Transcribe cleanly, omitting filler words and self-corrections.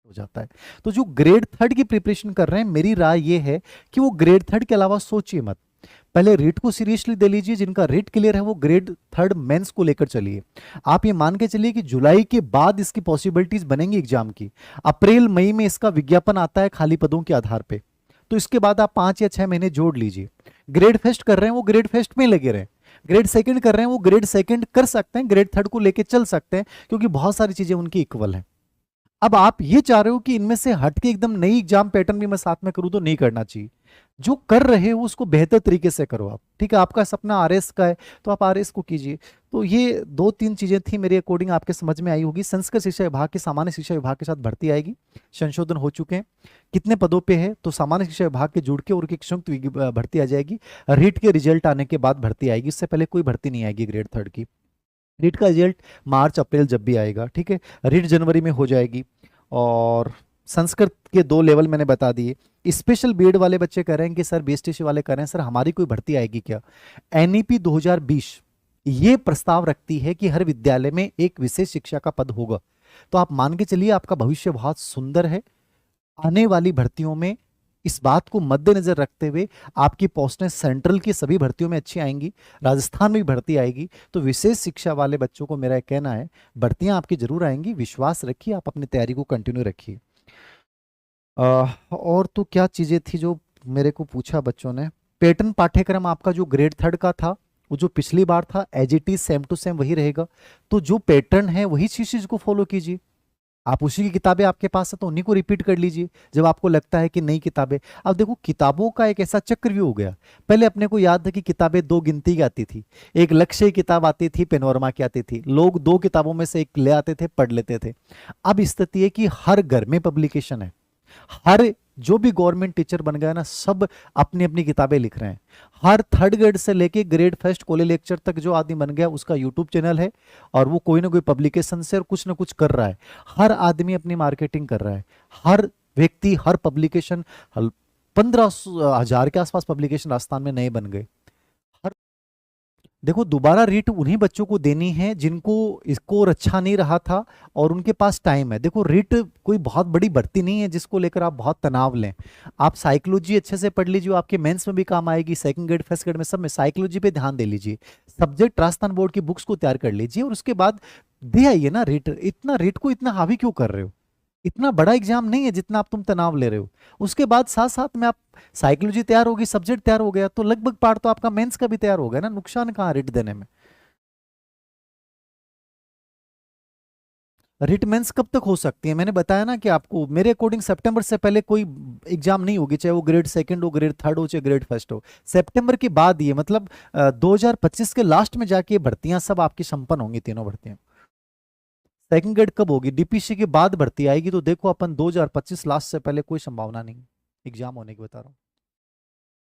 हो जाता है। तो जो ग्रेड थर्ड की प्रिपरेशन कर रहे हैं, मेरी राय ये है कि वो ग्रेड थर्ड के अलावा सोचिए मत, पहले रीट को सीरियसली दे लीजिए। जिनका रीट क्लियर है वो ग्रेड थर्ड मेंस को लेकर चलिए। आप ये मान के चलिए कि जुलाई के बाद इसकी पॉसिबिलिटीज बनेंगी एग्जाम की। अप्रैल मई में इसका विज्ञापन आता है खाली पदों के आधार पे, तो इसके बाद आप 5 या 6 महीने जोड़ लीजिए। ग्रेड फर्स्ट कर रहे हैं वो ग्रेड फर्स्ट में लगे रहे, ग्रेड सेकंड कर रहे हैं वो ग्रेड सेकंड कर सकते हैं, ग्रेड थर्ड को लेके चल सकते हैं, क्योंकि बहुत सारी चीजें उनकी इक्वल हैं। अब आप ये चाह रहे हो कि इनमें से हटके एकदम नई एग्जाम पैटर्न भी मैं साथ में करूं, तो नहीं करना चाहिए। जो कर रहे हो उसको बेहतर तरीके से करो आप, ठीक है। आपका सपना आरएस का है तो आप आरएस को कीजिए। तो ये 2-3 चीजें थी मेरे अकॉर्डिंग, आपके समझ में आई होगी। संस्कृत शिक्षा विभाग के सामान्य शिक्षा विभाग के साथ भर्ती आएगी, संशोधन हो चुके हैं। कितने पदों पे है, तो सामान्य शिक्षा विभाग के जुड़ के और एक संयुक्त भर्ती आ जाएगी। रीट के रिजल्ट आने के बाद भर्ती आएगी, इससे पहले कोई भर्ती नहीं आएगी ग्रेड थर्ड की। रीट का रिजल्ट मार्च अप्रैल जब भी आएगा, ठीक है। रीट जनवरी में हो जाएगी। और संस्कृत के 2 लेवल मैंने बता दिए। स्पेशल बीएड वाले बच्चे कह रहे हैं कि सर बीएसटीसी वाले कह रहे हैं सर हमारी कोई भर्ती आएगी क्या। एनईपी 2020 ये प्रस्ताव रखती है कि हर विद्यालय में एक विशेष शिक्षा का पद होगा। तो आप मान के चलिए आपका भविष्य बहुत सुंदर है। आने वाली भर्तियों में इस बात को मद्देनजर रखते हुए आपकी पोस्टें सेंट्रल की सभी भर्तियों में अच्छी आएंगी, राजस्थान में भी भर्ती आएगी। तो विशेष शिक्षा वाले बच्चों को मेरा कहना है भर्तियां आपकी जरूर आएंगी, विश्वास रखिए, आप अपनी तैयारी को कंटिन्यू रखिए। और तो क्या चीजें थी जो मेरे को पूछा बच्चों ने। पैटर्न पाठ्यक्रम आपका जो ग्रेड थर्ड का था वो जो पिछली बार था as it is same to same वही रहेगा। तो जो पैटर्न है वही चीज को फॉलो कीजिए। आप उसी की किताबें आपके पास है तो उन्हीं को रिपीट कर लीजिए जब आपको लगता है कि नई किताबें। अब देखो किताबों का एक ऐसा चक्र भी हो गया। पहले अपने को याद है कि किताबें 2 गिनती की आती थी, एक लक्ष्य की किताब आती थी, पेनोरमा की आती थी। लोग 2 किताबों में से एक ले आते थे, पढ़ लेते थे। अब स्थिति है कि हर घर में पब्लिकेशन है। हर जो भी गवर्नमेंट टीचर बन गया ना, सब अपनी अपनी किताबें लिख रहे हैं। हर थर्ड ग्रेड से लेके ग्रेड फर्स्ट कॉलेज लेक्चर तक जो आदमी बन गया उसका यूट्यूब चैनल है, और वो कोई ना कोई पब्लिकेशन से और कुछ ना कुछ कर रहा है। हर आदमी अपनी मार्केटिंग कर रहा है। हर व्यक्ति, हर पब्लिकेशन, 15,000 के आसपास पब्लिकेशन राजस्थान में नए बन गए। देखो दोबारा रीट उन्हीं बच्चों को देनी है जिनको स्कोर अच्छा नहीं रहा था और उनके पास टाइम है। देखो रीट कोई बहुत बड़ी भर्ती नहीं है जिसको लेकर आप बहुत तनाव लें। आप साइकोलॉजी अच्छे से पढ़ लीजिए, आपके मेंस में भी काम आएगी, सेकंड ग्रेड फर्स्ट ग्रेड में सब में साइकोलॉजी पे ध्यान दे लीजिए। सब्जेक्ट राजस्थान बोर्ड की बुक्स को तैयार कर लीजिए और उसके बाद दे आइए ना रीट। इतना रीट को इतना हावी क्यों कर रहे हो। इतना बड़ा एग्जाम नहीं है जितना आप तुम तनाव ले रहे हो। उसके बाद साथ साथ में आप साइकोलॉजी तैयार होगी, सब्जेक्ट तैयार हो गया तो लगभग पार्ट तो आपका मेंस का भी तैयार हो गया ना। नुकसान कहाँ रिट देने में। रिट मेंस कब तक हो सकती है, मैंने बताया ना कि आपको मेरे अकॉर्डिंग सितंबर से पहले कोई एग्जाम नहीं होगी, चाहे वो ग्रेड सेकंड हो, ग्रेड थर्ड हो, चाहे ग्रेड फर्स्ट हो। सितंबर के बाद ये मतलब 2025 के लास्ट में जाके ये भर्तियां सब आपकी संपन्न होंगी, तीनों भर्तियां। सेकंड ग्रेड कब होगी, डीपीसी के बाद भर्ती आएगी। तो देखो अपन 2025 लास्ट से पहले कोई संभावना नहीं एग्जाम होने की, बता रहा हूँ।